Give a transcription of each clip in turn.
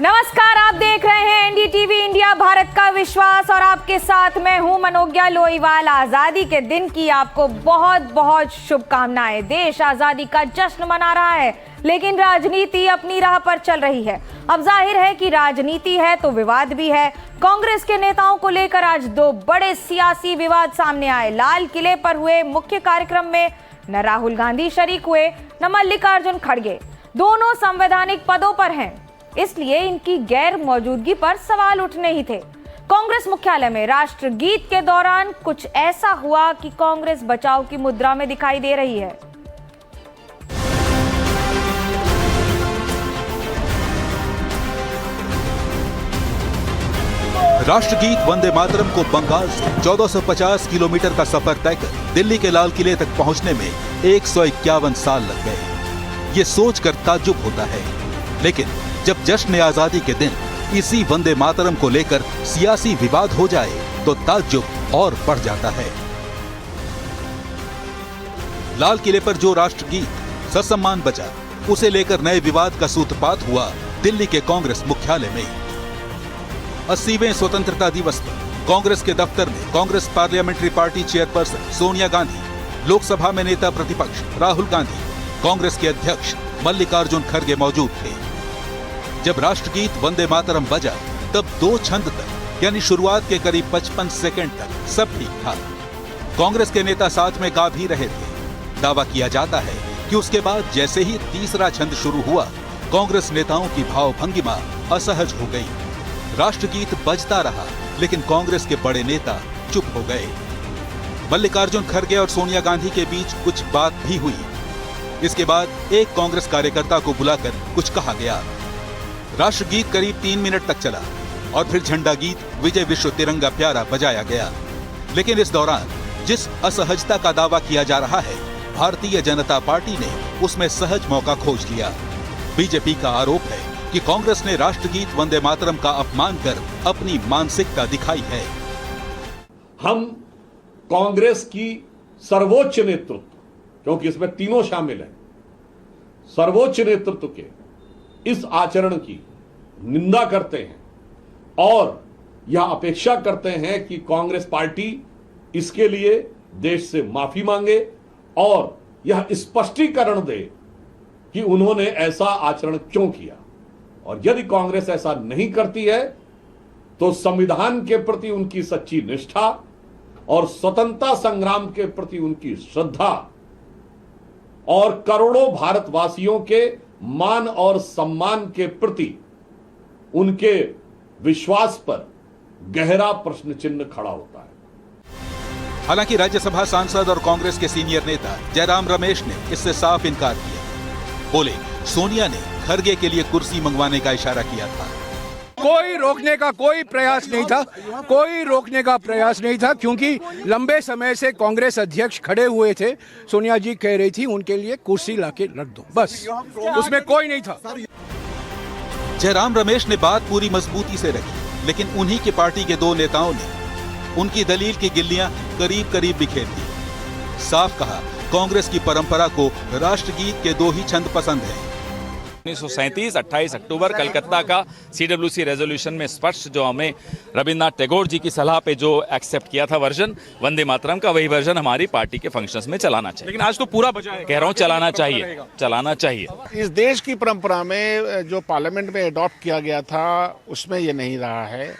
नमस्कार, आप देख रहे हैं एनडीटीवी इंडिया, भारत का विश्वास, और आपके साथ मैं हूं मनोज्ञा लोईवाल। आजादी के दिन की आपको बहुत बहुत शुभकामनाएं। देश आजादी का जश्न मना रहा है, लेकिन राजनीति अपनी राह पर चल रही है। अब जाहिर है कि राजनीति है तो विवाद भी है। कांग्रेस के नेताओं को लेकर आज दो बड़े सियासी विवाद सामने आए। लाल किले पर हुए मुख्य कार्यक्रम में न राहुल गांधी शरीक हुए, न मल्लिकार्जुन खड़गे। दोनों संवैधानिक पदों पर हैं, इसलिए इनकी गैर मौजूदगी पर सवाल उठने ही थे। कांग्रेस मुख्यालय में राष्ट्रगीत के दौरान कुछ ऐसा हुआ कि कांग्रेस बचाव की मुद्रा में दिखाई दे रही है। राष्ट्रगीत वंदे मातरम को बंगाल से 1450 किलोमीटर का सफर तय कर दिल्ली के लाल किले तक पहुंचने में 151 साल लग गए। ये सोचकर ताज्जुब होता है, लेकिन जब जश्न आजादी के दिन इसी वंदे मातरम को लेकर सियासी विवाद हो जाए तो ताज्जुब और बढ़ जाता है। लाल किले पर जो राष्ट्रगीत ससम्मान बजा, उसे लेकर नए विवाद का सूत्रपात हुआ दिल्ली के कांग्रेस मुख्यालय में। 80वें स्वतंत्रता दिवस पर कांग्रेस के दफ्तर में Congress parliamentary party chairperson Sonia Gandhi, Lok Sabha में नेता प्रतिपक्ष राहुल गांधी, कांग्रेस के अध्यक्ष मल्लिकार्जुन खड़गे मौजूद थे। जब राष्ट्रगीत वंदे मातरम बजा, तब 2 छंद तक यानी शुरुआत के करीब 55 सेकंड तक सब ठीक था। कांग्रेस के नेता साथ में गा भी रहे थे। दावा किया जाता है कि उसके बाद जैसे ही तीसरा छंद शुरू हुआ, कांग्रेस नेताओं की भावभंगिमा असहज हो गई। राष्ट्रगीत बजता रहा, लेकिन कांग्रेस के बड़े नेता चुप हो गए। मल्लिकार्जुन खड़गे और सोनिया गांधी के बीच कुछ बात भी हुई। इसके बाद एक कांग्रेस कार्यकर्ता को बुलाकर कुछ कहा गया। राष्ट्रगीत करीब 3 मिनट तक चला और फिर झंडा गीत विजय विश्व तिरंगा प्यारा बजाया गया। लेकिन इस दौरान जिस असहजता का दावा किया जा रहा है, भारतीय जनता पार्टी ने उसमें सहज मौका खोज लिया। बीजेपी का आरोप है कि कांग्रेस ने राष्ट्रगीत वंदे मातरम का अपमान कर अपनी मानसिकता दिखाई है। हम कांग्रेस की सर्वोच्च नेतृत्व, क्योंकि इसमें तीनों शामिल हैं, सर्वोच्च नेतृत्व के इस आचरण की निंदा करते हैं और यह अपेक्षा करते हैं कि कांग्रेस पार्टी इसके लिए देश से माफी मांगे और यह स्पष्टीकरण दे कि उन्होंने ऐसा आचरण क्यों किया। और यदि कांग्रेस ऐसा नहीं करती है तो संविधान के प्रति उनकी सच्ची निष्ठा और स्वतंत्रता संग्राम के प्रति उनकी श्रद्धा और करोड़ों भारतवासियों के मान और सम्मान के प्रति उनके विश्वास पर गहरा प्रश्न चिन्ह खड़ा होता है। हालांकि राज्यसभा सांसद और कांग्रेस के सीनियर नेता जयराम रमेश ने इससे साफ इनकार किया। बोले, सोनिया ने खड़गे के लिए कुर्सी मंगवाने का इशारा किया था। कोई रोकने का कोई प्रयास नहीं था, कोई रोकने का प्रयास नहीं था, क्योंकि लंबे समय से कांग्रेस अध्यक्ष खड़े हुए थे। सोनिया जी कह रही थी उनके लिए कुर्सी लाके रख दो, बस, उसमें कोई नहीं था। जयराम रमेश ने बात पूरी मजबूती से रखी, लेकिन उन्हीं की पार्टी के 2 नेताओं ने उनकी दलील की गिल्लियां करीब करीब बिखेर दी। साफ कहा, कांग्रेस की परंपरा को राष्ट्रगीत के 2 ही छंद पसंद हैं। 1937 28 अक्टूबर कलकत्ता का CWC रेजोल्यूशन में स्पष्ट जो हमने रविन्द्रनाथ टैगोर जी की सलाह पे जो एक्सेप्ट किया था वर्जन वंदे मातरम का, वही वर्जन हमारी पार्टी के फंक्शंस में चलाना चाहिए। लेकिन आज तो पूरा बजा है। कह रहा हूँ चलाना चाहिए। इस देश की परंपरा में जो पार्लियामेंट में अडॉप्ट किया गया था उसमें ये नहीं रहा है,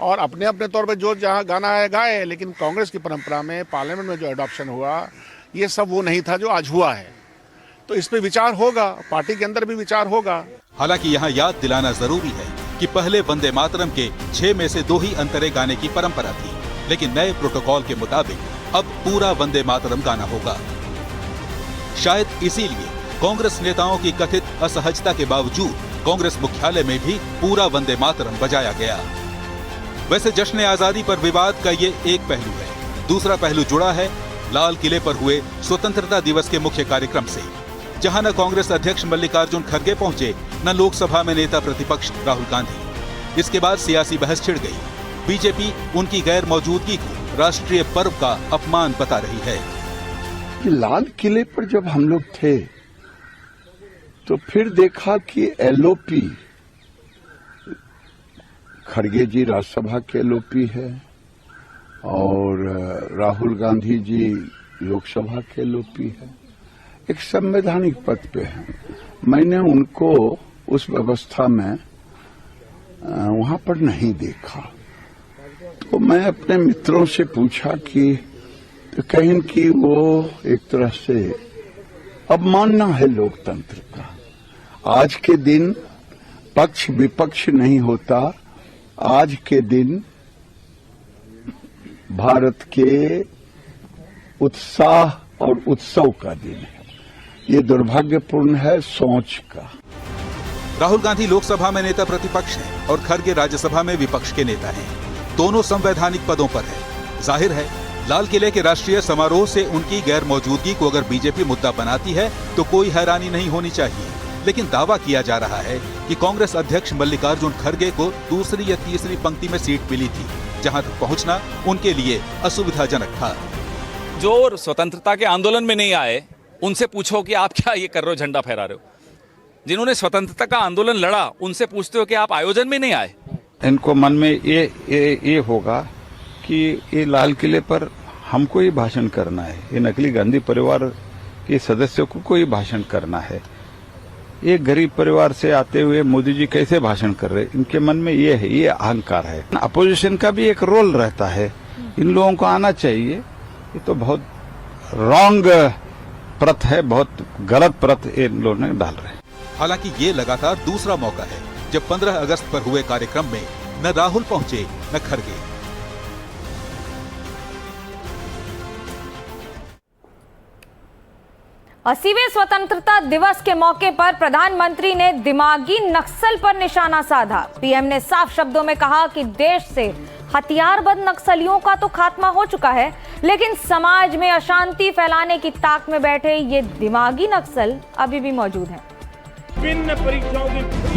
और अपने अपने तौर पर जो जहाँ गाना है गाए, लेकिन कांग्रेस की परंपरा में पार्लियामेंट में जो अडॉप्शन हुआ ये सब वो नहीं था जो आज हुआ है। तो इस पे विचार होगा, पार्टी के अंदर भी विचार होगा। हालांकि यहाँ याद दिलाना जरूरी है कि पहले वंदे मातरम के 6 में से 2 ही अंतरे गाने की परंपरा थी, लेकिन नए प्रोटोकॉल के मुताबिक अब पूरा वंदे मातरम गाना होगा। शायद इसीलिए कांग्रेस नेताओं की कथित असहजता के बावजूद कांग्रेस मुख्यालय में भी पूरा वंदे मातरम बजाया गया। वैसे जश्न आजादी पर विवाद का ये एक पहलू है। दूसरा पहलू जुड़ा है लाल किले पर हुए स्वतंत्रता दिवस के मुख्य कार्यक्रम से, जहां न कांग्रेस अध्यक्ष मल्लिकार्जुन खड़गे पहुंचे, न लोकसभा में नेता प्रतिपक्ष राहुल गांधी। इसके बाद सियासी बहस छिड़ गई। बीजेपी उनकी गैर मौजूदगी को राष्ट्रीय पर्व का अपमान बता रही है। लाल किले पर जब हम लोग थे तो फिर देखा कि एलओपी खड़गे जी राज्यसभा के एलओपी है और राहुल गांधी जी लोकसभा के एलओपी है, एक संवैधानिक पद पे है। मैंने उनको उस व्यवस्था में वहां पर नहीं देखा, तो मैं अपने मित्रों से पूछा कि तो कहीं कि वो एक तरह से अवमानना है लोकतंत्र का। आज के दिन पक्ष विपक्ष नहीं होता, आज के दिन भारत के उत्साह और उत्सव का दिन है। ये दुर्भाग्यपूर्ण है सोच का। राहुल गांधी लोकसभा में नेता प्रतिपक्ष हैं और खड़गे राज्यसभा में विपक्ष के नेता हैं। दोनों संवैधानिक पदों पर हैं। जाहिर है लाल किले के राष्ट्रीय समारोह से उनकी गैर मौजूदगी को अगर बीजेपी मुद्दा बनाती है तो कोई हैरानी नहीं होनी चाहिए, लेकिन दावा किया जा रहा है कि कांग्रेस अध्यक्ष मल्लिकार्जुन खड़गे को दूसरी या तीसरी पंक्ति में सीट मिली थी, जहां तक पहुंचना उनके लिए असुविधाजनक था। जो स्वतंत्रता के आंदोलन में नहीं आए उनसे पूछो कि आप क्या ये कर रहे हो, झंडा फहरा रहे हो। जिन्होंने स्वतंत्रता का आंदोलन लड़ा उनसे पूछते हो कि आप आयोजन में नहीं आए। इनको मन में ये होगा कि ये लाल किले पर हमको ही भाषण करना है, ये नकली गांधी परिवार के सदस्यों को ही भाषण करना है। ये गरीब परिवार से आते हुए मोदी जी कैसे भाषण कर रहे, इनके मन में ये है, ये अहंकार है। अपोजिशन का भी एक रोल रहता है, इन लोगों को आना चाहिए। ये तो बहुत रॉन्ग प्रथ है, बहुत गलत प्रथ इन लोगों ने डाल रहे हैं। हालांकि ये लगातार दूसरा मौका है जब 15 अगस्त पर हुए कार्यक्रम में न राहुल पहुंचे न खड़गे। अस्सीवें स्वतंत्रता दिवस के मौके पर प्रधानमंत्री ने दिमागी नक्सल पर निशाना साधा। पीएम ने साफ शब्दों में कहा कि देश से हथियारबंद नक्सलियों का तो खात्मा हो चुका है, लेकिन समाज में अशांति फैलाने की ताक में बैठे ये दिमागी नक्सल अभी भी मौजूद हैं।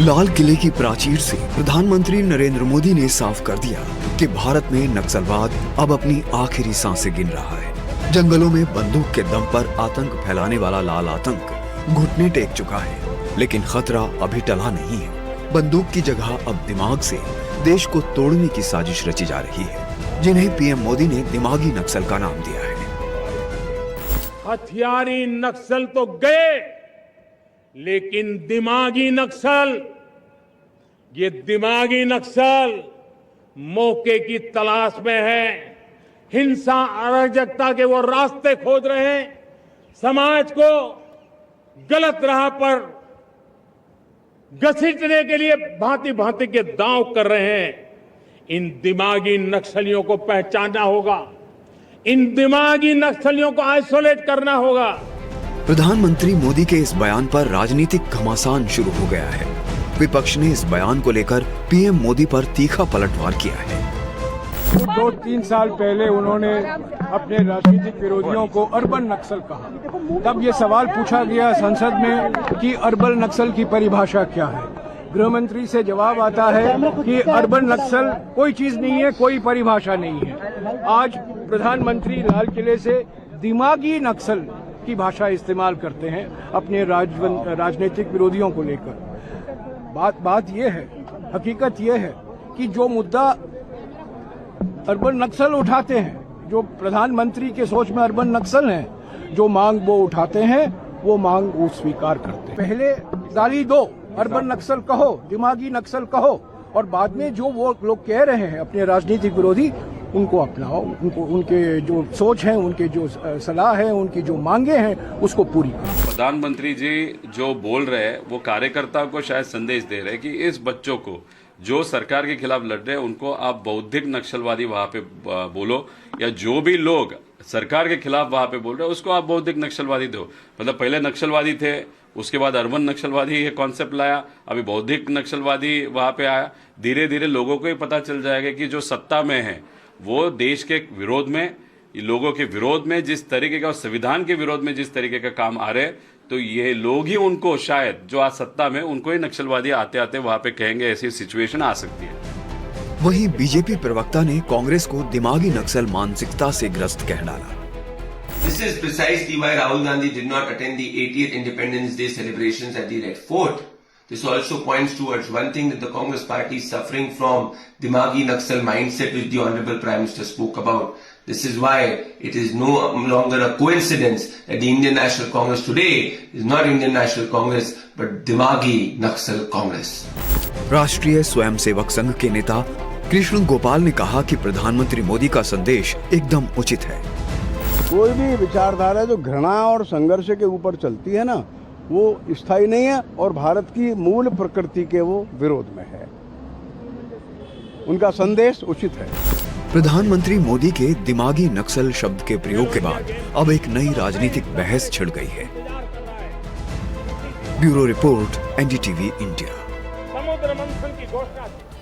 लाल किले की प्राचीर से प्रधानमंत्री नरेंद्र मोदी ने साफ कर दिया कि भारत में नक्सलवाद अब अपनी आखिरी सांसें गिन रहा है। जंगलों में बंदूक के दम पर आतंक फैलाने वाला लाल आतंक घुटने टेक चुका है, लेकिन खतरा अभी टला नहीं है। बंदूक की जगह अब दिमाग से देश को तोड़ने की साजिश रची जा रही है, जिन्हें पीएम मोदी ने दिमागी नक्सल का नाम दिया है। हथियारी नक्सल तो गए, लेकिन दिमागी नक्सल, ये दिमागी नक्सल मौके की तलाश में है। हिंसा अराजकता के वो रास्ते खोज रहे हैं, समाज को गलत राह पर घसीटने के लिए भांति भांति के दांव कर रहे हैं। इन दिमागी नक्सलियों को पहचानना होगा, इन दिमागी नक्सलियों को आइसोलेट करना होगा। प्रधानमंत्री मोदी के इस बयान पर राजनीतिक घमासान शुरू हो गया है। विपक्ष ने इस बयान को लेकर पीएम मोदी पर तीखा पलटवार किया है। 2-3 साल पहले उन्होंने अपने राजनीतिक विरोधियों को अर्बन नक्सल कहा। तब ये सवाल पूछा गया संसद में कि अर्बन नक्सल की परिभाषा क्या है। गृह मंत्री से जवाब आता है कि अर्बन नक्सल कोई चीज नहीं है, कोई परिभाषा नहीं है। आज प्रधानमंत्री लाल किले से दिमागी नक्सल की भाषा इस्तेमाल करते हैं अपने राजनीतिक विरोधियों को लेकर। बात यह है, हकीकत यह है कि जो मुद्दा अर्बन नक्सल उठाते हैं, जो प्रधानमंत्री के सोच में अर्बन नक्सल है, जो मांग वो उठाते हैं, वो मांग वो स्वीकार करते हैं। पहले गाली दो, अर्बन नक्सल कहो, दिमागी नक्सल कहो, और बाद में जो वो लोग कह रहे हैं अपने राजनीतिक विरोधी, उनको अपनाओ, उनको उनके जो सोच है, उनके जो सलाह है, उनकी जो मांगे हैं, उसको पूरी करो। प्रधानमंत्री जी जो बोल रहे हैं वो कार्यकर्ता को शायद संदेश दे रहे हैं कि इस बच्चों को जो सरकार के खिलाफ लड़ रहे हैं उनको आप बौद्धिक नक्सलवादी वहां पे बोलो, या जो भी लोग सरकार के खिलाफ वहां पे बोल रहे हैं उसको आप बौद्धिक नक्सलवादी दो। मतलब पहले नक्सलवादी थे, उसके बाद अर्बन नक्सलवादी ये कॉन्सेप्ट लाया, अभी बौद्धिक नक्सलवादी वहां पे आया। धीरे धीरे लोगों को ही पता चल जाएगा कि जो सत्ता में है वो देश के विरोध में, लोगों के विरोध में जिस तरीके का, संविधान के विरोध में जिस तरीके का काम आ रहे हैं, तो ये लोग ही उनको शायद जो आज सत्ता में, उनको ही नक्सलवादी आते आते वहां पे कहेंगे। ऐसी सिचुएशन आ सकती है। वहीं बीजेपी प्रवक्ता ने कांग्रेस को दिमागी नक्सल मानसिकता से ग्रस्त कह डाला। This is precisely why Rahul Gandhi did not attend the 80th Independence Day celebrations at the Red Fort. This also points towards one thing, that the Congress party is suffering from Dimagi Naxal mindset, which the Honorable Prime Minister spoke about. This is why it is no longer a coincidence that the Indian National Congress today is not Indian National Congress but Dimagi Naxal Congress. राष्ट्रीय स्वयंसेवक संघ के नेता कृष्ण गोपाल ने कहा कि प्रधानमंत्री मोदी का संदेश एकदम उचित है। कोई भी विचारधारा जो घृणा और संघर्ष के ऊपर चलती है ना, वो स्थायी नहीं है और भारत की मूल प्रकृति के वो विरोध में है। उनका संदेश उचित है। प्रधानमंत्री मोदी के दिमागी नक्सल शब्द के प्रयोग के बाद अब एक नई राजनीतिक बहस छिड़ गई है। Bureau report, NDTV India.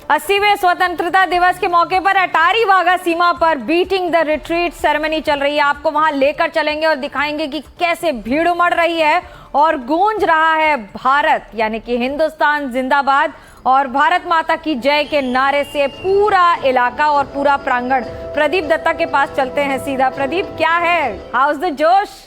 80वें स्वतंत्रता दिवस के मौके पर अटारी वाघा सीमा पर बीटिंग द रिट्रीट सेरेमनी चल रही है। आपको वहां लेकर चलेंगे और दिखाएंगे कि कैसे भीड़ उमड़ रही है और गूंज रहा है भारत यानी कि हिंदुस्तान जिंदाबाद और भारत माता की जय के नारे से पूरा इलाका और पूरा प्रांगण। प्रदीप दत्ता के पास चलते हैं सीधा। प्रदीप, क्या है, हाउ इज द जोश?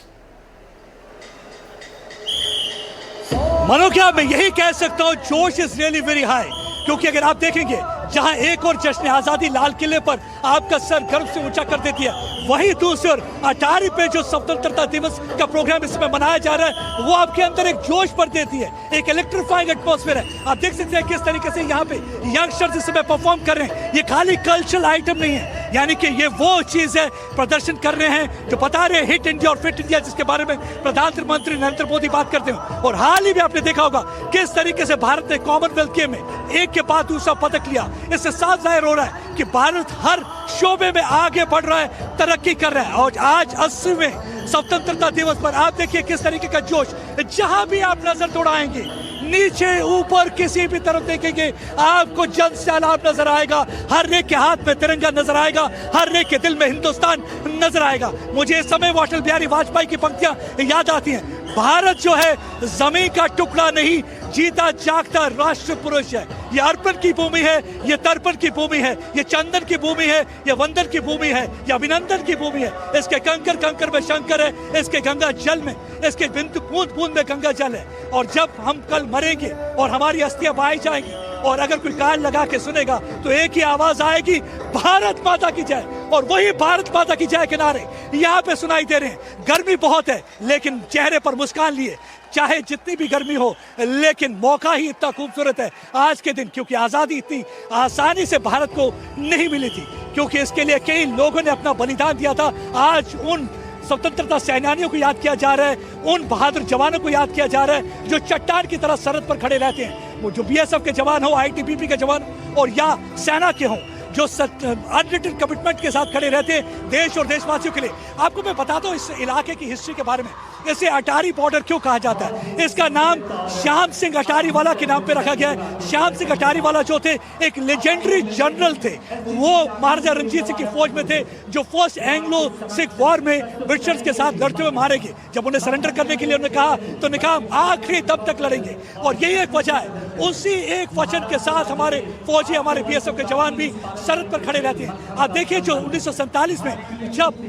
मनोज्ञा, मैं यही कह सकता हूँ, जोश इज रियली वेरी हाई। क्योंकि अगर आप देखेंगे, जहां एक और जश्न आजादी लाल किले पर आपका सर गर्व से ऊंचा कर देती है, वहीं दूसरी ओर अटारी पे जो स्वतंत्रता दिवस का प्रोग्राम इसमें मनाया जा रहा है, वो आपके अंदर एक जोश भर देती है, एक इलेक्ट्रीफाइंग एटमॉस्फेयर है। आप देख सकते हैं किस तरीके से यहाँ पे यंगस्टर्स इस समय परफॉर्म कर रहे हैं। ये खाली कल्चरल आइटम नहीं है, यानी कि ये वो चीज है, प्रदर्शन कर रहे हैं जो बता रहे हैं हिट इंडिया और फिट इंडिया, जिसके बारे में प्रधानमंत्री नरेंद्र मोदी बात करते हैं। और हाल ही में आपने देखा होगा किस तरीके से भारत ने कॉमनवेल्थ गेम में एक के बाद दूसरा पदक लिया। इससे साफ जाहिर हो रहा है कि भारत हर शोबे में आगे बढ़ रहा है, तरक्की कर रहा है। और आज 80वें स्वतंत्रता दिवस पर आप देखिए किस तरीके का जोश, जहां भी आप नजर दौड़ाएंगे, नीचे ऊपर किसी भी तरफ देखेंगे, आपको जन सैलाब नजर आएगा। हर एक के हाथ में तिरंगा नजर आएगा, हर एक के दिल में हिंदुस्तान नजर आएगा। मुझे इस समय अटल बिहारी वाजपेयी की पंक्तियां याद आती हैं, भारत जो है जमीन का टुकड़ा नहीं, जीता जागता राष्ट्र पुरुष है। ये अर्पण की भूमि है, ये तर्पण की भूमि है, ये चंदन की भूमि है, ये वंदन की भूमि है, ये अभिनंदन की भूमि है। इसके कंकर कंकर में शंकर है, इसके गंगा जल में, इसके बिंदु बूंद बूंद में गंगा जल है। और जब हम कल मरेंगे और हमारी अस्थियां बहाई जाएंगी, और अगर कोई कान लगा के सुनेगा तो एक ही आवाज आएगी, भारत माता की जय। और वही भारत माता की जय के नारे यहाँ पे सुनाई दे रहे हैं। गर्मी बहुत है, लेकिन चेहरे पर मुस्कान लिए, चाहे जितनी भी गर्मी हो, लेकिन मौका ही इतना खूबसूरत है आज के दिन, क्योंकि आजादी इतनी आसानी से भारत को नहीं मिली थी, क्योंकि इसके लिए कई लोगों ने अपना बलिदान दिया था। आज उन स्वतंत्रता सेनानियों को याद किया जा रहा है, उन बहादुर जवानों को याद किया जा रहा है जो चट्टान की तरह सरहद पर खड़े रहते हैं। वो जो बीएसएफ के जवान हो, आईटीबीपी के जवान और या सेना के हों, जो अनरिटन कमिटमेंट के साथ खड़े रहते हैं देश और देशवासियों के लिए। आपको मैं बताता हूँ इस इलाके की हिस्ट्री के बारे में। इसे अटारी बॉर्डर क्यों कहा जाता है? इसका नाम श्याम सिंह अटारी वाला के नाम पे रखा गया है। श्याम सिंह अटारी वाला जो थे, एक लेजेंडरी जनरल थे। वो महाराजा रंजीत सिंह की फौज में थे, जो फर्स्ट एंग्लो सिख वॉर में ब्रिटिशर्स के साथ लड़ते हुए मारे गए। जब उन्हें सरेंडर करने के लिए उन्होंने कहा, तो उन्होंने कहा आखिरी दम तक लड़ेंगे। और यही एक वजह है, उसी एक वचन के साथ हमारे फौजी, हमारे बीएसएफ के जवान भी सरहद पर खड़े रहते हैं। आप देखिए, जो 1947 में जब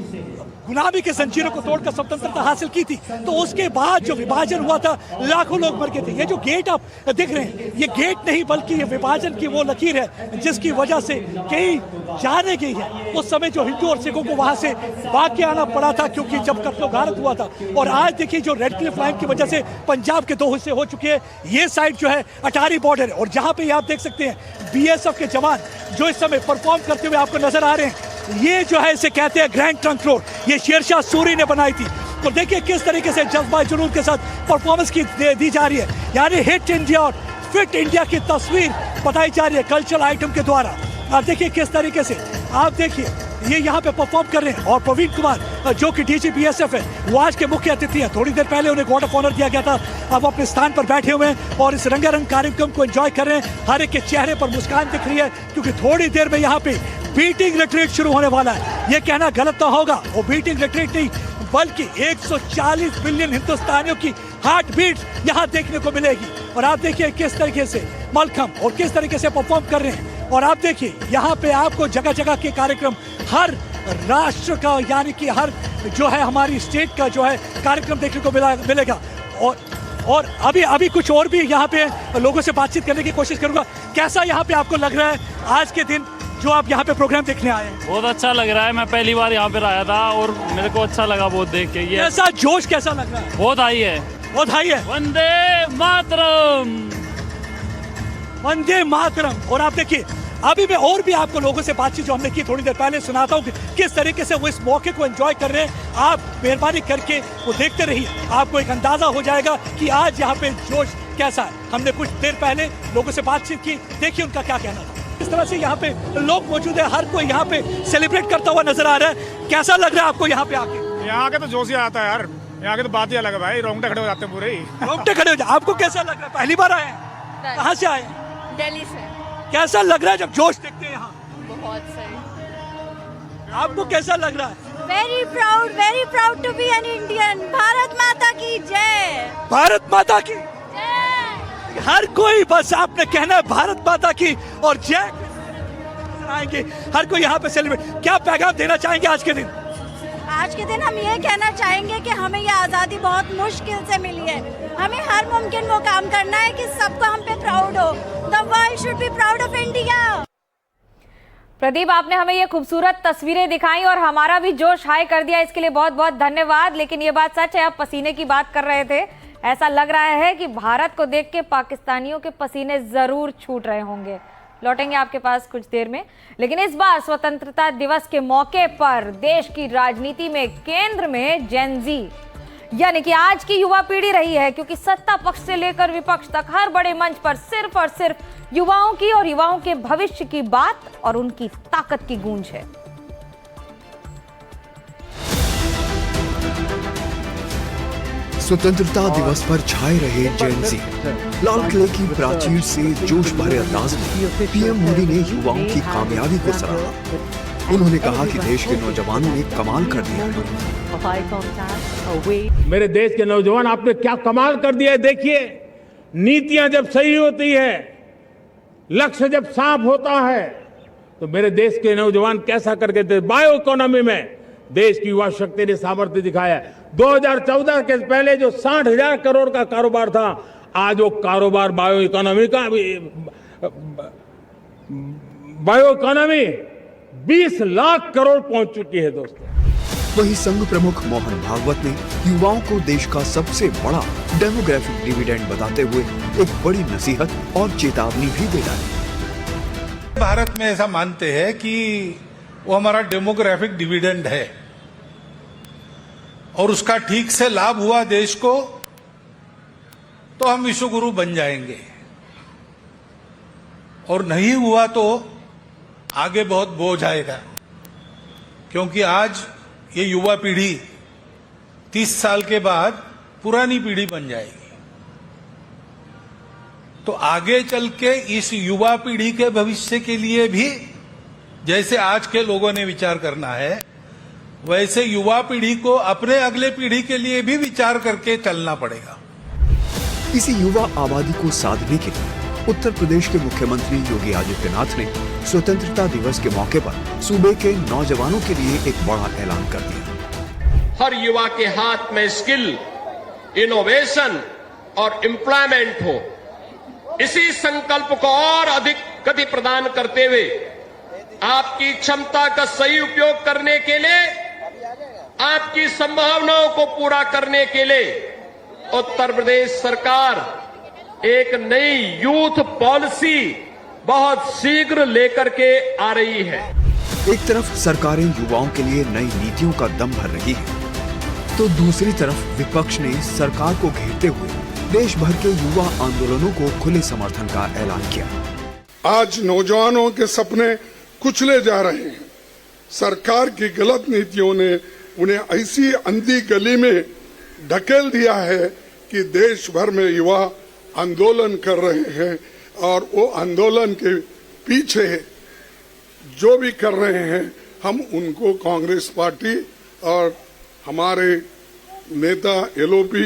गुलामी के जंजीरों को तोड़कर स्वतंत्रता हासिल की थी, तो उसके बाद जो विभाजन हुआ था, लाखों लोग मर गए थे। ये जो गेट आप देख रहे हैं, ये गेट नहीं बल्कि ये विभाजन की वो लकीर है जिसकी वजह से कई जाने गई है। उस समय जो हिंदू और सिखों को वहां से भाग के आना पड़ा था, क्योंकि जब कत्लो गारत हुआ था। और आज देखिए, जो रेड क्लिफ लाइन की वजह से पंजाब के 2 हिस्से हो चुके हैं। ये साइड जो है अटारी बॉर्डर है, और जहां पे आप देख सकते हैं बीएसएफ के जवान जो इस समय परफॉर्म करते हुए आपको नजर आ रहे हैं। ये जो है, इसे कहते हैं ग्रैंड ट्रंक रोड। ये शेरशाह सूरी ने बनाई थी। तो देखिए किस तरीके से जज्बा जुनून के साथ परफॉर्मेंस की दी जा रही है, यानी हिट इंडिया और फिट इंडिया की तस्वीर बताई जा रही है कल्चरल आइटम के द्वारा। आप देखिए किस तरीके से, आप देखिए ये यहाँ पे परफॉर्म कर रहे हैं। और प्रवीण कुमार जो कि डीजी बीएसएफ है, वो आज के मुख्य अतिथि हैं। थोड़ी देर पहले उन्हें गार्ड ऑफ ऑनर दिया गया था। अब अपने स्थान पर बैठे हुए हैं और इस रंगारंग कार्यक्रम को एंजॉय कर रहे हैं। हर एक के चेहरे पर मुस्कान दिख रही है, क्योंकि थोड़ी देर में यहाँ पे बीटिंग रिट्रीट शुरू होने वाला है। ये कहना गलत ना होगा, वो बीटिंग रिट्रीट नहीं, बल्कि 140 बिलियन हिंदुस्तानियों की हार्ट बीट यहाँ देखने को मिलेगी। और आप देखिए किस तरीके से मलखम और किस तरीके से परफॉर्म कर रहे हैं। और आप देखिए यहाँ पे आपको जगह जगह के कार्यक्रम, हर राष्ट्र का, यानी कि हर जो है हमारी स्टेट का जो है कार्यक्रम देखने को मिलेगा। और अभी कुछ और भी यहाँ पे लोगों से बातचीत करने की कोशिश करूंगा। कैसा यहाँ पे आपको लग रहा है आज के दिन जो आप यहाँ पे प्रोग्राम देखने आए हैं? बहुत अच्छा लग रहा है। मैं पहली बार यहाँ पे आया था और मेरे को अच्छा लगा बहुत देख के। ये ऐसा जोश कैसा लग रहा है? बहुत हाई है, बहुत हाई है। वंदे मातरम, वंदे मातरम। और आप देखिए अभी मैं और भी आपको लोगों से बातचीत जो हमने की थोड़ी देर पहले सुनाता हूँ कि किस तरीके से वो इस मौके को एंजॉय कर रहे हैं। आप मेहरबानी करके वो देखते रहिए, आपको एक अंदाजा हो जाएगा कि आज यहाँ पे जोश कैसा है। हमने कुछ देर पहले लोगों से बातचीत की, देखिए उनका क्या कहना था। इस तरह से यहाँ पे लोग मौजूद है, हर कोई यहाँ पे सेलिब्रेट करता हुआ नजर आ रहा है। कैसा लग रहा है आपको यहाँ पे आके? यहाँ आके तो जोश ही आता है यार, यहाँ के तो बात ही अलग है भाई, रोंगटे खड़े हो जाते हैं पूरे ही। रोंगटे खड़े हो जाते। आपको कैसा लग रहा है? पहली बार आए हैं? कहाँ से आए? दिल्ली से। कैसा लग रहा है जब जोश देखते हैं यहाँ? बहुत सही। आपको कैसा लग रहा है? Very proud to be an Indian. Bharat माता की जय। भारत माता की जय। हर कोई बस आपने कहना है भारत माता की और जय आएंगे। हर कोई यहाँ पे सेलिब्रेट। क्या पैगाम देना चाहेंगे आज के दिन? आज के दिन हम ये कहना चाहेंगे कि हमें ये आज़ादी बहुत मुश्किल से मिली है। हमें हर मुमकिन वो काम करना है कि सबको हम पे प्राउड हो। The world should be proud of India. Pradeep, आपने हमें ये खूबसूरत तस्वीरें दिखाई और हमारा भी जोश हाई कर दिया, इसके लिए बहुत बहुत धन्यवाद। लेकिन ये बात सच है, आप पसीने की बात कर रहे थे, ऐसा लग रहा है कि भारत को देख के पाकिस्तानियों के पसीने जरूर छूट रहे होंगे। लौटेंगे आपके पास कुछ देर में। लेकिन इस बार स्वतंत्रता दिवस के मौके पर देश की राजनीति में केंद्र में जेन जी यानी कि आज की युवा पीढ़ी रही है, क्योंकि सत्ता पक्ष से लेकर विपक्ष तक हर बड़े मंच पर सिर्फ और सिर्फ युवाओं की और युवाओं के भविष्य की बात और उनकी ताकत की गूंज है। स्वतंत्रता दिवस पर छाए रहे जेन जी। लाल किले की प्राचीर से जोश भरे अंदाज में पीएम मोदी ने युवाओं की कामयाबी को सराहा। उन्होंने कहा कि देश के नौजवानों ने कमाल कर दिया है। मेरे देश के नौजवान, आपने क्या कमाल कर दिया है। देखिए, नीतियां जब सही होती है, लक्ष्य जब साफ होता है, तो मेरे देश के नौजवान कैसा करके बायो इकोनॉमी में देश की युवा शक्ति ने सामर्थ्य दिखाया है। 2014 के पहले जो 60,000 करोड़ का कारोबार था, आज वो कारोबार बायो इकोनॉमी 20 लाख करोड़ पहुंच चुकी है दोस्तों। वहीं संघ प्रमुख मोहन भागवत ने युवाओं को देश का सबसे बड़ा डेमोग्राफिक डिविडेंड बताते हुए एक बड़ी नसीहत और चेतावनी भी दे डाली। भारत में ऐसा मानते हैं कि वो हमारा डेमोग्राफिक डिविडेंड है और उसका ठीक से लाभ हुआ देश को तो हम विश्वगुरु बन जाएंगे, और नहीं हुआ तो आगे बहुत बोझ आएगा। क्योंकि आज ये युवा पीढ़ी 30 साल के बाद पुरानी पीढ़ी बन जाएगी, तो आगे चल के इस युवा पीढ़ी के भविष्य के लिए भी जैसे आज के लोगों ने विचार करना है, वैसे युवा पीढ़ी को अपने अगले पीढ़ी के लिए भी विचार करके चलना पड़ेगा। इसी युवा आबादी को साधने के लिए उत्तर प्रदेश के मुख्यमंत्री योगी आदित्यनाथ ने स्वतंत्रता दिवस के मौके पर सूबे के नौजवानों के लिए एक बड़ा ऐलान कर दिया। हर युवा के हाथ में स्किल, इनोवेशन और एम्प्लॉयमेंट हो, इसी संकल्प को और अधिक गति प्रदान करते हुए आपकी क्षमता का सही उपयोग करने के लिए, आपकी संभावनाओं को पूरा करने के लिए उत्तर प्रदेश सरकार एक नई यूथ पॉलिसी बहुत शीघ्र लेकर के आ रही है। एक तरफ सरकारें युवाओं के लिए नई नीतियों का दम भर रही है, तो दूसरी तरफ विपक्ष ने सरकार को घेरते हुए देश भर के युवा आंदोलनों को खुले समर्थन का ऐलान किया। आज नौजवानों के सपने कुचले जा रहे हैं। सरकार की गलत नीतियों ने उन्हें ऐसी अंधी गली में ढकेल दिया है कि देश भर में युवा आंदोलन कर रहे हैं, और वो आंदोलन के पीछे जो भी कर रहे हैं, हम उनको कांग्रेस पार्टी और हमारे नेता एलओपी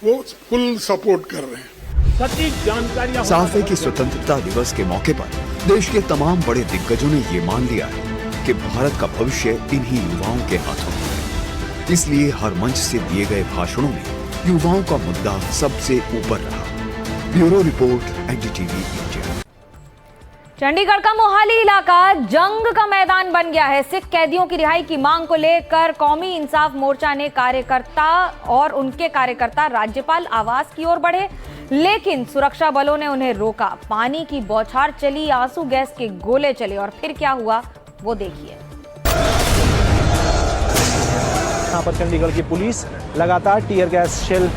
वो फुल सपोर्ट कर रहे हैं। सटीक जानकारियां साफ है कि स्वतंत्रता दिवस के मौके पर देश के तमाम बड़े दिग्गजों ने ये मान लिया है कि भारत का भविष्य इन्हीं युवाओं के हाथों में है। इसलिए हर मंच से दिए गए भाषणों में युवाओं का मुद्दा सबसे ऊपर रहा। Bureau report, NDTV India. Chandigarh का मोहाली इलाका जंग का मैदान बन गया है। सिख कैदियों की रिहाई की मांग को लेकर कौमी इंसाफ मोर्चा ने कार्यकर्ता और उनके कार्यकर्ता राज्यपाल आवास की ओर बढ़े, लेकिन सुरक्षा बलों ने उन्हें रोका। पानी की बौछार चली, आंसू गैस के गोले चले और फिर क्या हुआ वो देखिए। यहाँ पर चंडीगढ़ की पुलिस लगातार टीयर गैस शेल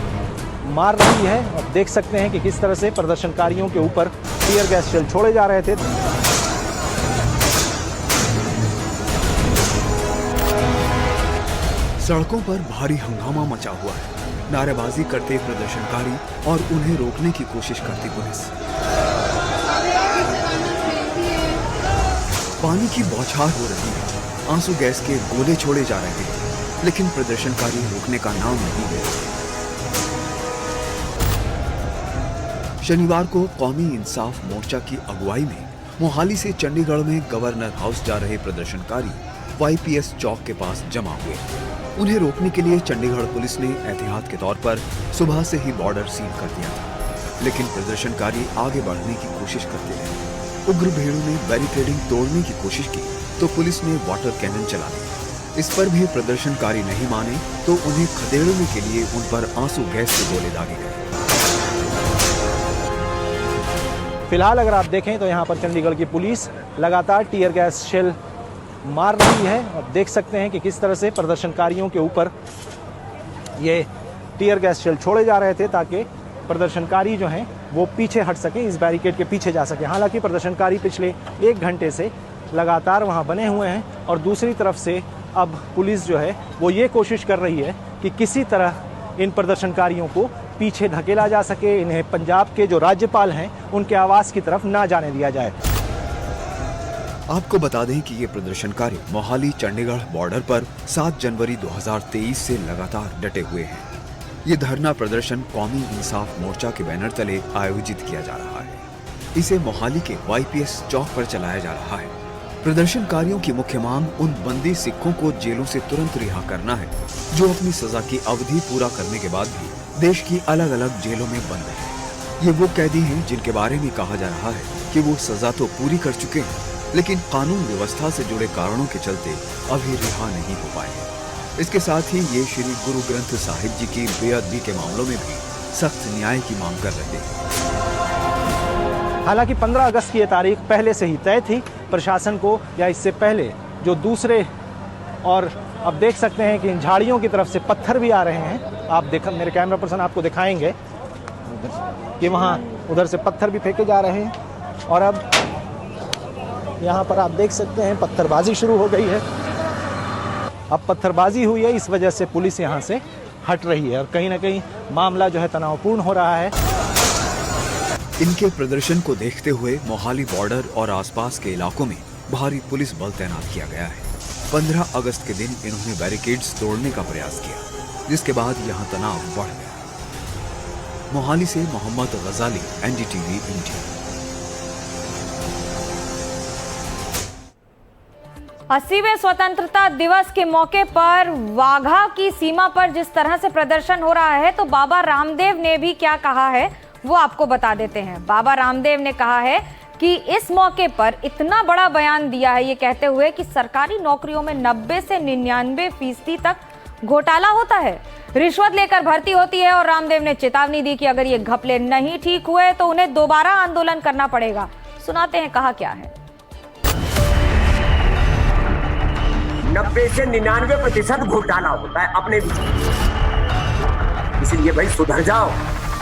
मार रही है और देख सकते हैं कि किस तरह से प्रदर्शनकारियों के ऊपर टीयर गैस शेल छोड़े जा रहे थे। सड़कों पर भारी हंगामा मचा हुआ है। नारेबाजी करते प्रदर्शनकारी और उन्हें रोकने की कोशिश करती पुलिस। पानी की बौछार हो रही है, आंसू गैस के गोले छोड़े जा रहे हैं, लेकिन प्रदर्शनकारी रुकने का नाम नहीं ले रहे। शनिवार को कौमी इंसाफ मोर्चा की अगुवाई में मोहाली से चंडीगढ़ में गवर्नर हाउस जा रहे प्रदर्शनकारी वाईपीएस चौक के पास जमा हुए। उन्हें रोकने के लिए चंडीगढ़ पुलिस ने एहतियात के तौर पर सुबह से ही बॉर्डर सील कर दिया था, लेकिन प्रदर्शनकारी आगे बढ़ने की कोशिश करते रहे। उग्र भीड़ों ने बैरिकेडिंग तोड़ने की कोशिश की तो पुलिस ने वाटर कैनन चला दिया। इस पर भी प्रदर्शनकारी नहीं माने तो उन्हें खदेड़ने के लिए उन पर आंसू गैस के गोले दागे गए। फिलहाल अगर आप देखें तो यहाँ पर चंडीगढ़ की पुलिस लगातार टीयर गैस शेल मार रही है और देख सकते हैं कि किस तरह से प्रदर्शनकारियों के ऊपर ये टीयर गैस शेल छोड़े जा रहे थे ताकि प्रदर्शनकारी जो हैं वो पीछे हट सके, इस बैरिकेड के पीछे जा सके। हालांकि प्रदर्शनकारी पिछले 1 घंटे से लगातार वहाँ बने हुए हैं और दूसरी तरफ से अब पुलिस जो है वो ये कोशिश कर रही है कि किसी तरह इन प्रदर्शनकारियों को पीछे धकेला जा सके, इन्हें पंजाब के जो राज्यपाल हैं उनके आवास की तरफ ना जाने दिया जाए। आपको बता दें कि ये प्रदर्शनकारी मोहाली चंडीगढ़ बॉर्डर पर 7 जनवरी 2023 से लगातार डटे हुए हैं। ये धरना प्रदर्शन कौमी इंसाफ मोर्चा के बैनर तले आयोजित किया जा रहा है। इसे मोहाली के वाईपीएस चौक पर चलाया जा रहा है। प्रदर्शनकारियों की मुख्य मांग उन बंदी सिखों को जेलों से तुरंत रिहा करना है जो अपनी सजा की अवधि पूरा करने के बाद भी देश की अलग अलग जेलों में बंद हैं। ये वो कैदी हैं जिनके बारे में कहा जा रहा है कि वो सजा तो पूरी कर चुके हैं, लेकिन कानून व्यवस्था से जुड़े कारणों के चलते अभी रिहा नहीं हो पाए हैं। इसके साथ ही ये श्री गुरु ग्रंथ साहिब जी की बेअदबी के मामलों में भी सख्त न्याय की मांग कर रहे हैं। हालांकि 15 अगस्त की ये तारीख पहले से ही तय थी प्रशासन को, या इससे पहले जो दूसरे, और अब देख सकते हैं कि इन झाड़ियों की तरफ से पत्थर भी आ रहे हैं। आप देख, मेरे कैमरा पर्सन आपको दिखाएंगे कि वहाँ उधर से पत्थर भी फेंके जा रहे हैं और अब यहाँ पर आप देख सकते हैं पत्थरबाजी शुरू हो गई है। अब पत्थरबाजी हुई है, इस वजह से पुलिस यहाँ से हट रही है और कहीं ना कहीं मामला जो है तनावपूर्ण हो रहा है। इनके प्रदर्शन को देखते हुए मोहाली बॉर्डर और आसपास के इलाकों में भारी पुलिस बल तैनात किया गया है। 15 अगस्त के दिन इन्होंने बैरिकेड्स तोड़ने का प्रयास किया, जिसके बाद यहां तनाव बढ़ गया। मोहाली से मोहम्मद गजाली, एनडीटीवी इंडिया। 80वें स्वतंत्रता दिवस के मौके पर वाघा की सीमा पर जिस तरह से प्रदर्शन हो रहा है, तो बाबा रामदेव ने भी क्या कहा है वो आपको बता देते हैं। बाबा रामदेव ने कहा है कि इस मौके पर इतना बड़ा बयान दिया है, ये कहते हुए कि सरकारी नौकरियों में 90 से 99% तक घोटाला होता है, रिश्वत लेकर भर्ती होती है। और रामदेव ने चेतावनी दी कि अगर ये घपले नहीं ठीक हुए तो उन्हें दोबारा आंदोलन करना पड़ेगा। सुनाते हैं कहा क्या है। 90 से 99% घोटाला होता है अपने, इसलिए भाई सुधर जाओ,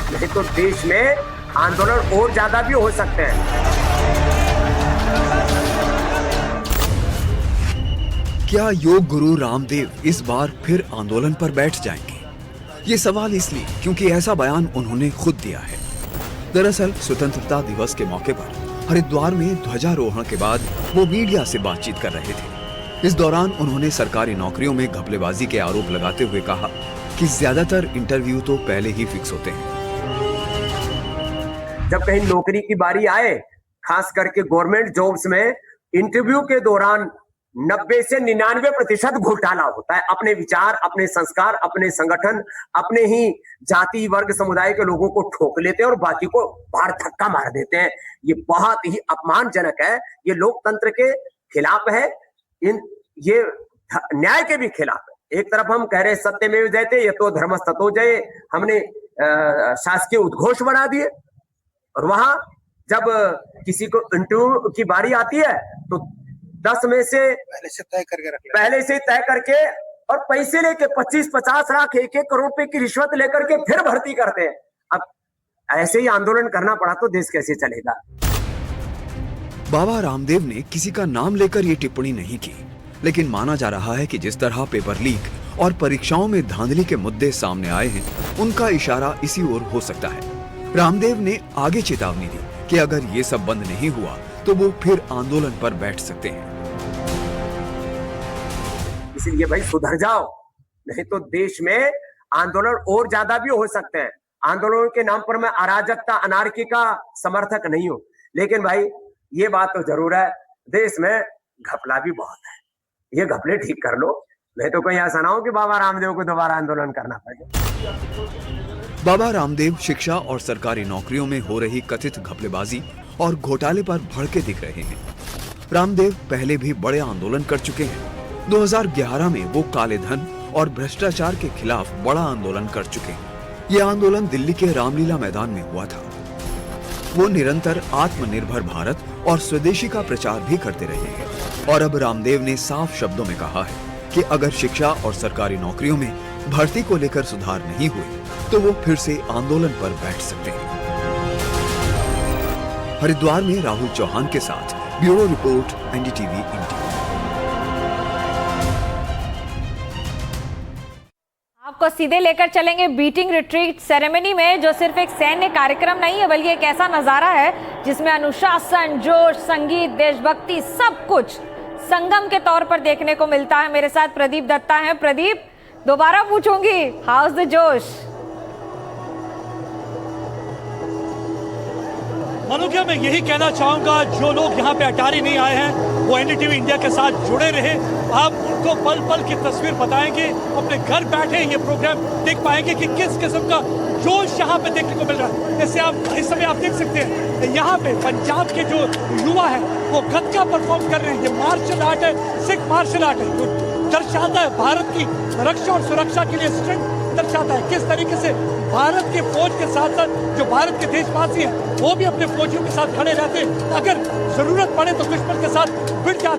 नहीं तो देश में आंदोलन और ज्यादा भी हो सकते हैं। क्या योग गुरु रामदेव इस बार फिर आंदोलन पर बैठ जाएंगे? ये सवाल इसलिए क्योंकि ऐसा बयान उन्होंने खुद दिया है। दरअसल स्वतंत्रता दिवस के मौके पर हरिद्वार में ध्वजारोहण के बाद वो मीडिया से बातचीत कर रहे थे। इस दौरान उन्होंने सरकारी नौकरियों में घपलेबाजी के आरोप लगाते हुए कहा कि ज्यादातर इंटरव्यू तो पहले ही फिक्स होते हैं। जब कहीं नौकरी की बारी आए, खास करके गवर्नमेंट जॉब्स में इंटरव्यू के दौरान 90 से 99% घोटाला होता है। अपने विचार, अपने संस्कार, अपने संगठन, अपने ही जाति वर्ग समुदाय के लोगों को ठोक लेते हैं और बाकी को बाहर धक्का मार देते हैं। ये बहुत ही अपमानजनक है। ये लोकतंत्र के खिलाफ है, ये न्याय के भी खिलाफ है। एक तरफ हम कह रहे सत्यमेव जयते, ये तो धर्मस्ततो जय, हमने शासकीय उद्घोष बना दिए, और वहां जब किसी को इंटरव्यू की बारी आती है तो 10 में से पहले से तय करके और पैसे लेके 25-50 लाख 1-1 करोड़ रुपए की रिश्वत लेकर के फिर भर्ती करते हैं। अब ऐसे ही आंदोलन करना पड़ा तो देश कैसे चलेगा। बाबा रामदेव ने किसी का नाम लेकर ये टिप्पणी नहीं की, लेकिन माना जा रहा है कि जिस तरह पेपर लीक और परीक्षाओं में धांधली के मुद्दे सामने आए हैं, उनका इशारा इसी ओर हो सकता है। रामदेव ने आगे चेतावनी दी कि अगर ये सब बंद नहीं हुआ तो वो फिर आंदोलन पर बैठ सकते हैं। इसलिए भाई सुधर जाओ, नहीं तो देश में आंदोलन और ज्यादा भी हो सकते हैं। आंदोलन के नाम पर मैं अराजकता, अनार्की का समर्थक नहीं हूं, लेकिन भाई ये बात तो जरूर है, देश में घपला भी बहुत है। ये घपले ठीक कर लो, नहीं तो कहीं ऐसा ना हो कि बाबा रामदेव को दोबारा आंदोलन करना पड़े। बाबा रामदेव शिक्षा और सरकारी नौकरियों में हो रही कथित घपलेबाजी और घोटाले पर भड़के दिख रहे हैं। रामदेव पहले भी बड़े आंदोलन कर चुके हैं। 2011 में वो काले धन और भ्रष्टाचार के खिलाफ बड़ा आंदोलन कर चुके हैं। ये आंदोलन दिल्ली के रामलीला मैदान में हुआ था। वो निरंतर आत्मनिर्भर भारत और स्वदेशी का प्रचार भी करते रहे हैं। और अब रामदेव ने साफ शब्दों में कहा है कि अगर शिक्षा और सरकारी नौकरियों में भर्ती को लेकर सुधार नहीं हुए तो वो फिर से आंदोलन पर बैठ सकते हैं। हरिद्वार में राहुल चौहान के साथ ब्यूरो रिपोर्ट, एनडीटीवी इंडिया। आपको सीधे लेकर चलेंगे बीटिंग रिट्रीट सेरेमनी में, जो सिर्फ एक सैन्य कार्यक्रम नहीं है बल्कि एक ऐसा नजारा है जिसमें अनुशासन, जोश, संगीत, देशभक्ति सब कुछ संगम के तौर पर देखने को मिलता है। मेरे साथ प्रदीप दत्ता हैं। प्रदीप, दोबारा पूछूंगी, हाउ इज द जोश? मनोज्ञा, मैं यही कहना चाहूंगा, जो लोग यहाँ पे अटारी नहीं आए हैं वो एनडीटीवी इंडिया के साथ जुड़े रहे। आप उनको पल पल की तस्वीर बताएंगे, अपने घर बैठे ये प्रोग्राम देख पाएंगे कि किस किस्म का जोश यहाँ पे देखने को मिल रहा है। जैसे आप इस समय आप देख सकते हैं यहाँ पे पंजाब के जो युवा है वो गतका परफॉर्म कर रहे हैं। ये मार्शल आर्ट है, सिख मार्शल आर्ट है, जो दर्शाता है भारत की रक्षा और सुरक्षा के लिए स्ट्रेंथ दर्शाता है। किस तरीके से भारत के फौज के साथ साथ जो भारत के देशवासी हैं वो भी अपने फौजियों के साथ खड़े रहते हैं, अगर जरूरत पड़े तो दुश्मन के साथ भिड़ जाते।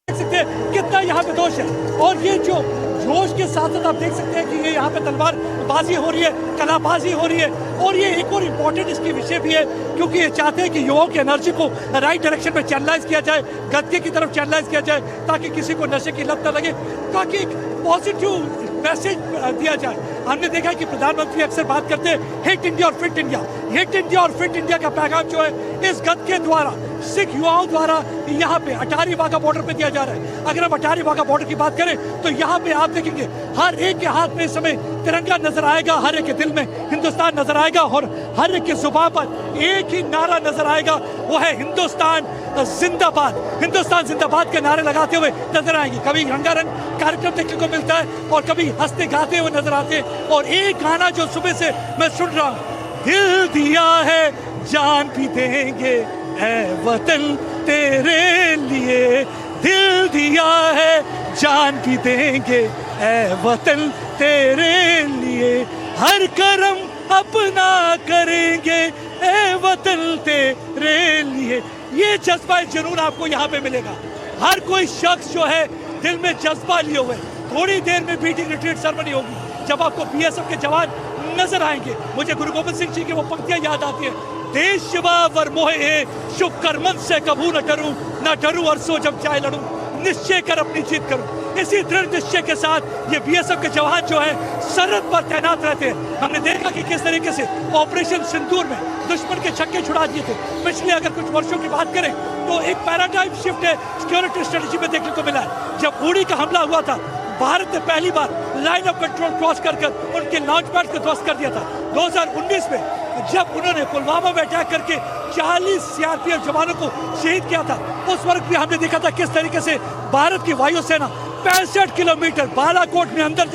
देख सकते हैं कितना यहाँ पे जोश है। और ये जो जोश के साथ साथ आप देख सकते हैं कि ये यहाँ पे तलवारबाजी हो रही है, कलाबाजी हो रही है। और ये एक और इम्पोर्टेंट इसके विषय भी है, क्योंकि ये चाहते हैं कि युवाओं की एनर्जी को राइट डायरेक्शन में चैनलाइज किया जाए, गद्के की तरफ चैनलाइज किया जाए, ताकि किसी को नशे की लत न लगे, ताकि एक पॉजिटिव मैसेज दिया जाए। हमने देखा कि प्रधानमंत्री अक्सर बात करते हैं हिट इंडिया और फिट इंडिया। हिट इंडिया और फिट इंडिया का पैगाम जो है इस गद्के द्वारा, सिख युवाओं द्वारा यहाँ पे अटारी वाघा बॉर्डर पे दिया जा रहा है। अगर हम अटारी वाघा बॉर्डर की बात करें तो यहाँ पे आप देखेंगे हर एक के हाथ में इस समय तिरंगा नजर आएगा, हर एक के दिल में हिंदुस्तान नजर आएगा, और हर एक की जुबान पर एक ही नारा नजर आएगा, वो है हिंदुस्तान जिंदाबाद। हिंदुस्तान जिंदाबाद के नारे लगाते हुए नजर आएंगे। कभी रंगारंग कार्यक्रम देखने को मिलता है और कभी हंसते गाते हुए नजर आते हैं। और एक गाना जो सुबह से मैं सुन रहा हूँ, दिल दिया है जान भी देंगे ऐ वतन तेरे लिए, दिल दिया है जान भी देंगे ऐ वतन तेरे लिए, हर करम अपना करेंगे ऐ वतन तेरे लिए। ये जज्बा जुनून आपको यहाँ पे मिलेगा। हर कोई शख्स जो है दिल में जज्बा लिए हुए। थोड़ी देर में बीटिंग रिट्रीट सेरेमनी होगी जब आपको बीएसएफ के जवान नजर आएंगे। मुझे गुरु गोबिंद सिंह जी की वो पंक्तियां याद आती है, देश शिवा वर मोहे शुभ कर्मन से कभू न डरूं और सो जब चाहे लड़ूं, निश्चय कर अपनी जीत करूं। इसी दृढ़ निश्चय के साथ ये बीएसएफ के जवान जो है सरहद पर तैनात रहते हैं। हमने देखा कि किस तरीके से ऑपरेशन सिंदूर में दुश्मन के छक्के छुड़ा दिए थे। पिछले अगर कुछ वर्षों की बात करें तो एक पैराडाइम शिफ्ट है सिक्योरिटी स्ट्रेटेजी में देखने को मिला है। जब उड़ी का हमला हुआ था, भारत ने पहली बार लाइन ऑफ कंट्रोल क्रॉस कर उनके लॉन्च पैड को ध्वस्त कर दिया था। 2019 में जब उन्होंने पुलवामा में अटैक करके 40 सीआरपीएफ जवानों को शहीद किया था, उस वक्त भी हमने देखा था किस तरीके से भारत की वायुसेना 65 किलोमीटर बालाकोट में अंदर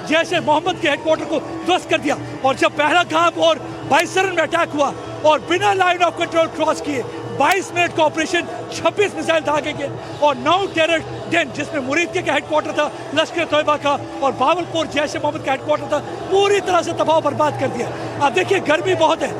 जैश ए मोहम्मद के हेडक्वार्टर को ध्वस्त कर दिया। और जब पहलगाम और बाइसरन में अटैक हुआ और बिना लाइन ऑफ कंट्रोल क्रॉस किए 22 मिनट का ऑपरेशन, 26 मिसाइल दागे गए और 9 टेरर डेन, जिसमें मुरीद के हेडक्वार्टर था लश्कर तोयबा का और बावलपुर जैश ए मोहम्मद का हेडक्वार्टर था, पूरी तरह से तबाह बर्बाद कर दिया। अब देखिए गर्मी बहुत है,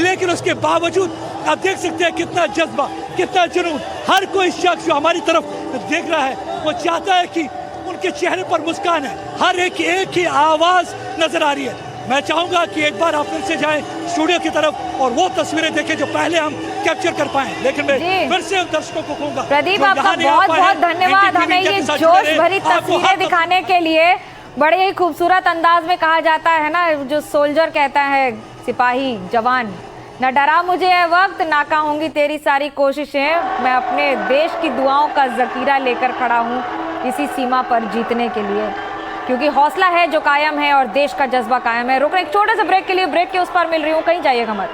लेकिन उसके बावजूद आप देख सकते हैं कितना जज्बा, कितना जुनून। हर कोई शख्स जो हमारी तरफ देख रहा है वो चाहता है कि उनके चेहरे पर मुस्कान है, हर एक ही आवाज नजर आ रही है। मैं चाहूंगा कि एक बार आप फिर से जाएं स्टूडियो की तरफ और वो तस्वीरें देखें जो पहले हम कैप्चर कर पाए, लेकिन मैं फिर से उन दर्शकों को कहूंगा प्रदीप, आपका बहुत बहुत धन्यवाद हमें ये जोश भरी तस्वीरें दिखाने के लिए। बड़े ही खूबसूरत अंदाज में कहा जाता है ना, जो सोल्जर कहता है सिपाही जवान, न डरा मुझे ये वक्त, ना कहूंगी तेरी सारी कोशिशें, मैं अपने देश की दुआओं का जखीरा लेकर खड़ा हूँ इसी सीमा पर जीतने के लिए, क्योंकि हौसला है जो कायम है और देश का जज्बा कायम है। रुक रहे एक छोटे से ब्रेक के लिए, ब्रेक के उस पर मिल रही हूँ, कहीं जाइएगा मत।